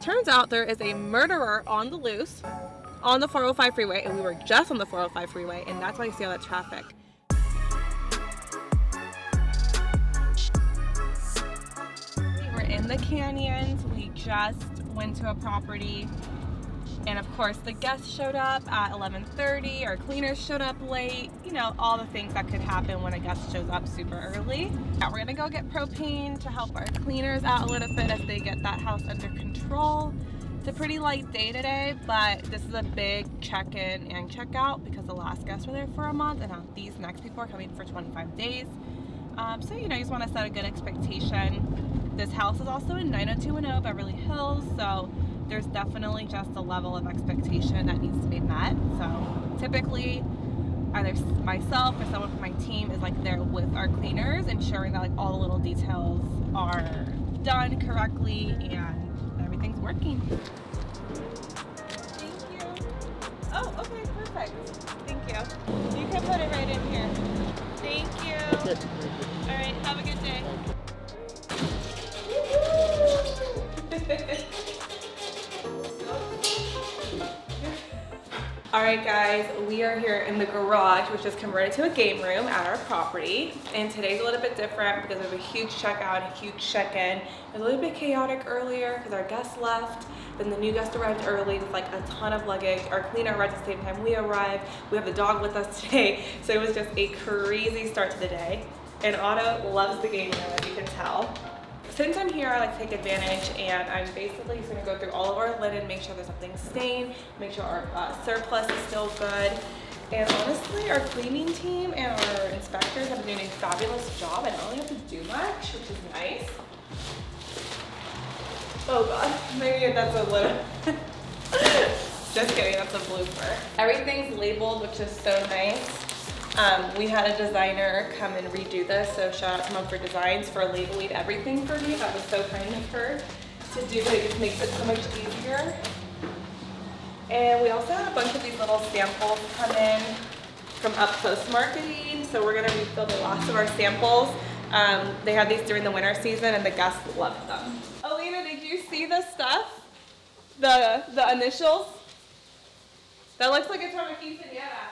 Turns out there is a murderer on the loose on the 405 freeway, and we were just on the 405 freeway, and that's why you see all that traffic. We're in the canyons. We just went to a property, and of course the guests showed up at 11:30. Our cleaners showed up late. You know, all the things that could happen when a guest shows up super early. Now we're gonna go get propane to help our cleaners out a little bit as they get that house under control. It's a pretty light day today, but this is a big check-in and check-out because the last guests were there for a month, and now these next people are coming for 25 days. So, you know, you just want to set a good expectation. This house is also in 90210 Beverly Hills, so there's definitely just a level of expectation that needs to be met. So typically, either myself or someone from my team is like there with our cleaners, ensuring that like all the little details are done correctly and everything's working. Thank you. Oh, okay, perfect. Thank you. You can put it right in here. Thank you. All right, have a good day. Alright guys, we are here in the garage, which is converted to a game room at our property. And today's a little bit different because there's a huge checkout, a huge check-in. It was a little bit chaotic earlier because our guests left. Then the new guest arrived early with like a ton of luggage. Our cleaner arrived at the same time we arrived. We have the dog with us today. So it was just a crazy start to the day. And Otto loves the game room, as you can tell. Since I'm here, I like to take advantage, and I'm basically just gonna go through all of our linen, make sure there's nothing stained, make sure our surplus is still good. And honestly, our cleaning team and our inspectors have been doing a fabulous job. I don't really have to do much, which is nice. Oh God, maybe that's a little, just kidding, that's a blooper. Everything's labeled, which is so nice. We had a designer come and redo this, so shout out to Mom for Designs for labeling everything for me. That was so kind of her to do, but it just makes it so much easier. And we also had a bunch of these little samples come in from Up Close Marketing, so we're gonna refill the last of our samples. They had these during the winter season, and the guests loved them. Alina, did you see the stuff? The initials? That looks like it's from a quinceañera.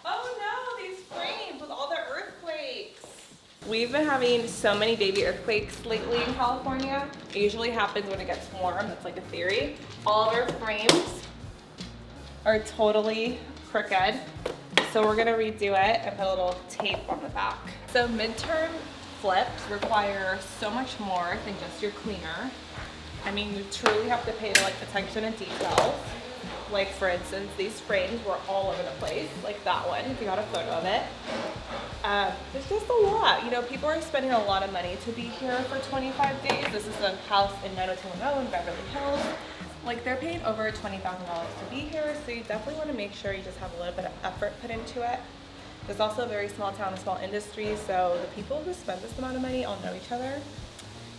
Oh no, these frames with all the earthquakes. We've been having so many baby earthquakes lately in California. It usually happens when it gets warm, that's like a theory. All of our frames are totally crooked. So we're gonna redo it and put a little tape on the back. So midterm flips require so much more than just your cleaner. I mean, you truly have to pay like attention to details. Like for instance, these frames were all over the place, like that one, if you got a photo of it. There's just a lot. You know, people are spending a lot of money to be here for 25 days. This is a house in 90210 in Beverly Hills. Like they're paying over $20,000 to be here, so you definitely want to make sure you just have a little bit of effort put into it. There's also a very small town, a small industry, so the people who spend this amount of money all know each other,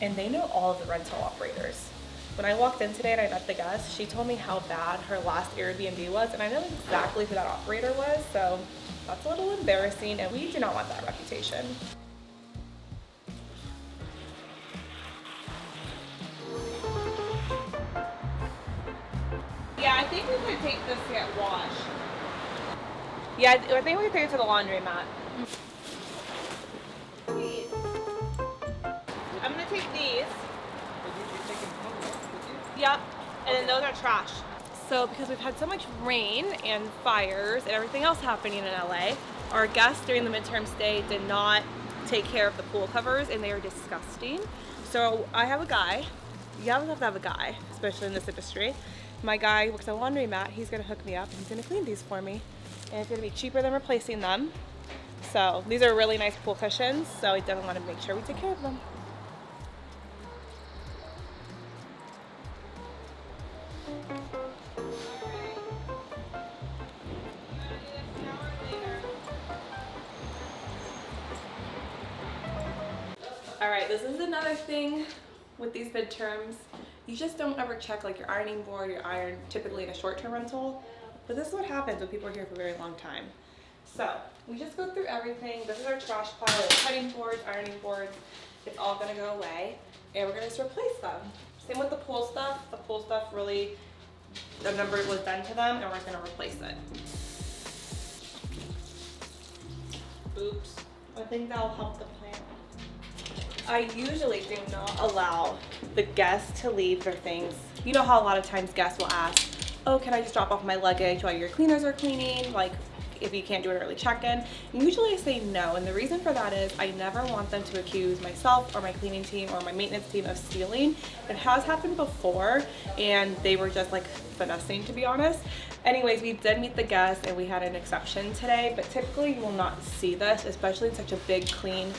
and they know all of the rental operators. When I walked in today and I met the guest, she told me how bad her last Airbnb was, and I know exactly who that operator was, so that's a little embarrassing, and we do not want that reputation. Yeah, I think we could take this to get washed. Yeah, I think we could take it to the laundromat. I'm gonna take these. Yep, and then those are trash. So because we've had so much rain and fires and everything else happening in LA, our guests during the midterm stay did not take care of the pool covers, and they are disgusting. So I have a guy, you always have to have a guy, especially in this industry. My guy works at a laundromat, he's gonna hook me up and he's gonna clean these for me. And it's gonna be cheaper than replacing them. So these are really nice pool cushions, so he doesn't want to make sure we take care of them. All right, this is another thing with these midterms. You just don't ever check like your ironing board, your iron, typically in a short-term rental. But this is what happens when people are here for a very long time. So we just go through everything. This is our trash pile, cutting boards, ironing boards. It's all gonna go away. and we're gonna just replace them. Same with the pool stuff. The pool stuff really, the number was done to them, and we're gonna replace it. Oops. I think that'll help the plant. I usually do not allow the guests to leave their things. You know how a lot of times guests will ask, oh, can I just drop off my luggage while your cleaners are cleaning? Like, if you can't do an early check-in. Usually I say no, and the reason for that is I never want them to accuse myself or my cleaning team or my maintenance team of stealing. It has happened before, and they were just like finessing, to be honest. Anyways, we did meet the guests and we had an exception today, but typically you will not see this, especially in such a big clean,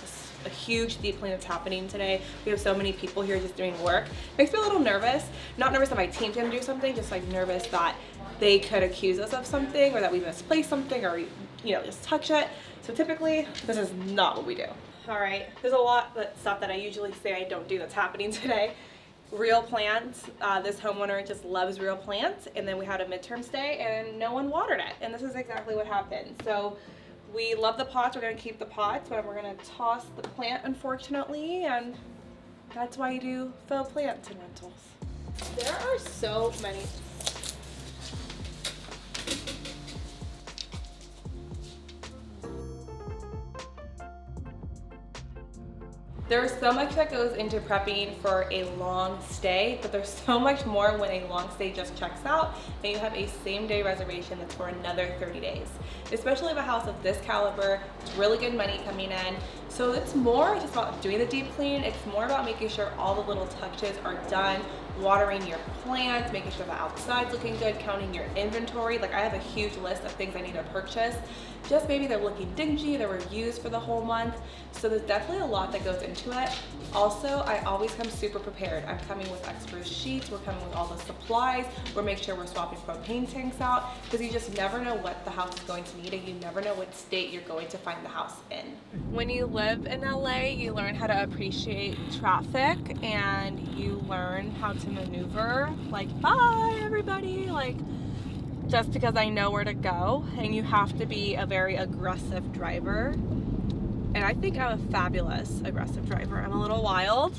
a huge deep clean that's happening today. We have so many people here just doing work. Makes me a little nervous. Not nervous that my team's gonna do something, just like nervous that they could accuse us of something or that we misplaced something or, you know, just touch it. So typically, this is not what we do. All right, there's a lot of stuff that I usually say I don't do that's happening today. Real plants. This homeowner just loves real plants, and then we had a midterm stay and no one watered it, and this is exactly what happened. So we love the pots, we're gonna keep the pots, but we're gonna toss the plant, unfortunately, and that's why you do faux plants in rentals. There are so many. There's so much that goes into prepping for a long stay, but there's so much more when a long stay just checks out and you have a same day reservation that's for another 30 days. Especially if a house of this caliber, it's really good money coming in. So it's more just about doing the deep clean. It's more about making sure all the little touches are done, watering your plants, making sure the outside's looking good, counting your inventory. Like I have a huge list of things I need to purchase. Just maybe they're looking dingy, they were used for the whole month. So there's definitely a lot that goes into it. Also, I always come super prepared. I'm coming with extra sheets, we're coming with all the supplies, we're making sure we're swapping propane tanks out, because you just never know what the house is going to need and you never know what state you're going to find the house in. When you live in LA, you learn how to appreciate traffic and you learn how to maneuver, like, bye everybody, like, just because I know where to go, and you have to be a very aggressive driver. And I think I'm a fabulous aggressive driver. I'm a little wild,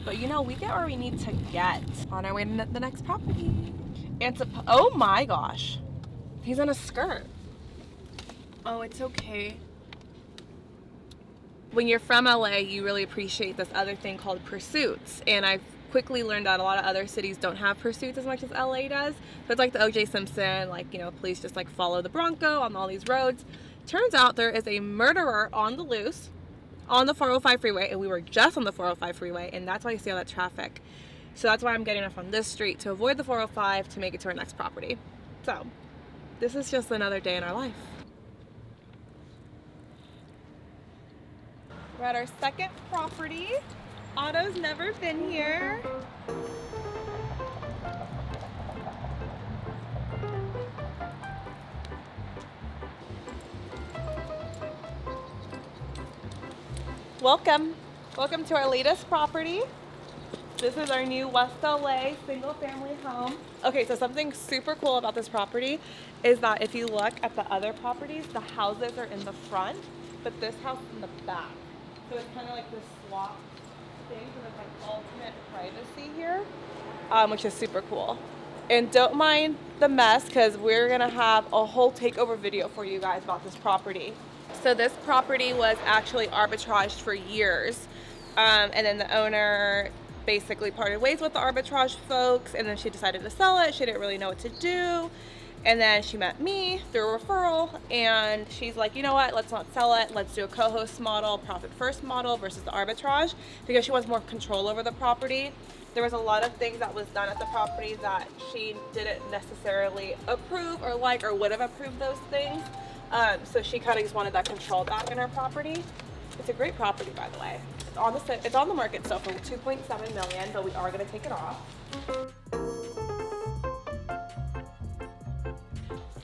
but you know, we get where we need to get on our way to the next property. And oh my gosh, he's in a skirt. Oh, it's okay. When you're from LA, you really appreciate this other thing called pursuits. And I've quickly learned that a lot of other cities don't have pursuits as much as LA does. So it's like the O.J. Simpson, like, you know, police just like follow the Bronco on all these roads. Turns out there is a murderer on the loose on the 405 freeway, and we were just on the 405 freeway, and that's why you see all that traffic. So that's why I'm getting off on this street to avoid the 405 to make it to our next property. So this is just another day in our life. We're at our second property. Otto's never been here. Welcome. Welcome to our latest property. This is our new West LA single family home. Okay, so something super cool about this property is that if you look at the other properties, the houses are in the front, but this house is in the back. So it's kind of like this swap thing, so there's like ultimate privacy here, which is super cool. And don't mind the mess, because we're gonna have a whole takeover video for you guys about this property. So this property was actually arbitraged for years, and then the owner basically parted ways with the arbitrage folks, and then she decided to sell it. She didn't really know what to do. And then she met me through a referral, and she's like, you know what, let's not sell it. Let's do a co-host model, profit first model versus the arbitrage, because she wants more control over the property. There was a lot of things that was done at the property that she didn't necessarily approve or like, or would have approved those things. So she kind of just wanted that control back in her property. It's a great property, by the way. It's on the market still for $2.7 million, but we are gonna take it off.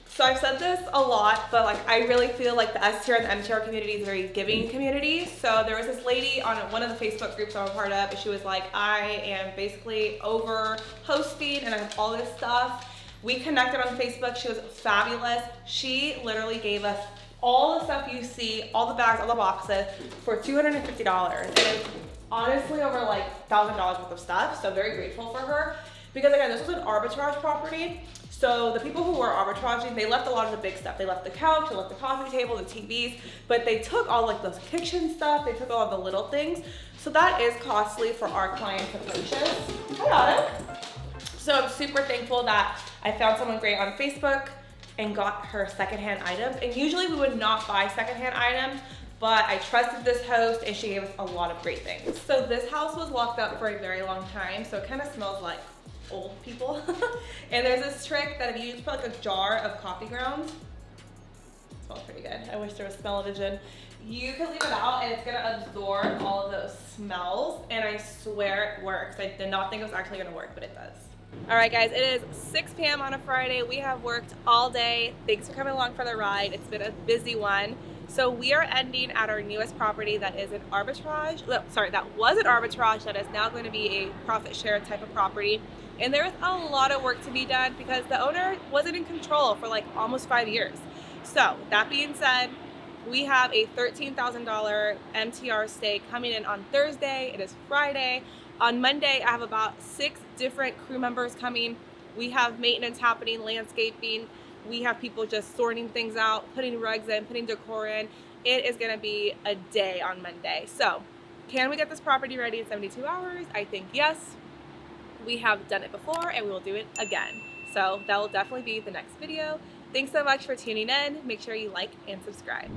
So I've said this a lot, but like I really feel like the STR and the MTR community is a very giving community. So there was this lady on one of the Facebook groups I'm a part of, and she was like, I am basically over hosting and I have all this stuff. We connected on Facebook. She was fabulous. She literally gave us all the stuff you see, all the bags, all the boxes for $250. And honestly over like $1,000 worth of stuff. So very grateful for her, because again, this was an arbitrage property. So the people who were arbitraging, they left a lot of the big stuff. They left the couch, they left the coffee table, the TVs, but they took all like those kitchen stuff, they took all the little things. So that is costly for our client to purchase. Hi, Autumn. So I'm super thankful that I found someone great on Facebook and got her secondhand items. And usually we would not buy secondhand items, but I trusted this host and she gave us a lot of great things. So this house was locked up for a very long time, so it kind of smells like old people. And there's this trick that if you just put like a jar of coffee grounds, it smells pretty good. I wish there was smell-o-vision. You can leave it out and it's gonna absorb all of those smells, and I swear it works. I did not think it was actually gonna work, but it does. All right guys, it is 6 p.m. on a Friday. We have worked all day. Thanks for coming along for the ride. It's been a busy one. So we are ending at our newest property that is an arbitrage. No, sorry, that was an arbitrage that is now going to be a profit share type of property. And there was a lot of work to be done because the owner wasn't in control for like almost 5 years. So that being said, we have a $13,000 MTR stay coming in on Thursday. It is Friday. On Monday, I have about 6 different crew members coming. We have maintenance happening, landscaping. We have people just sorting things out, putting rugs in, putting decor in. It is gonna be a day on Monday. So can we get this property ready in 72 hours? I think yes. We have done it before and we will do it again. So that will definitely be the next video. Thanks so much for tuning in. Make sure you like and subscribe.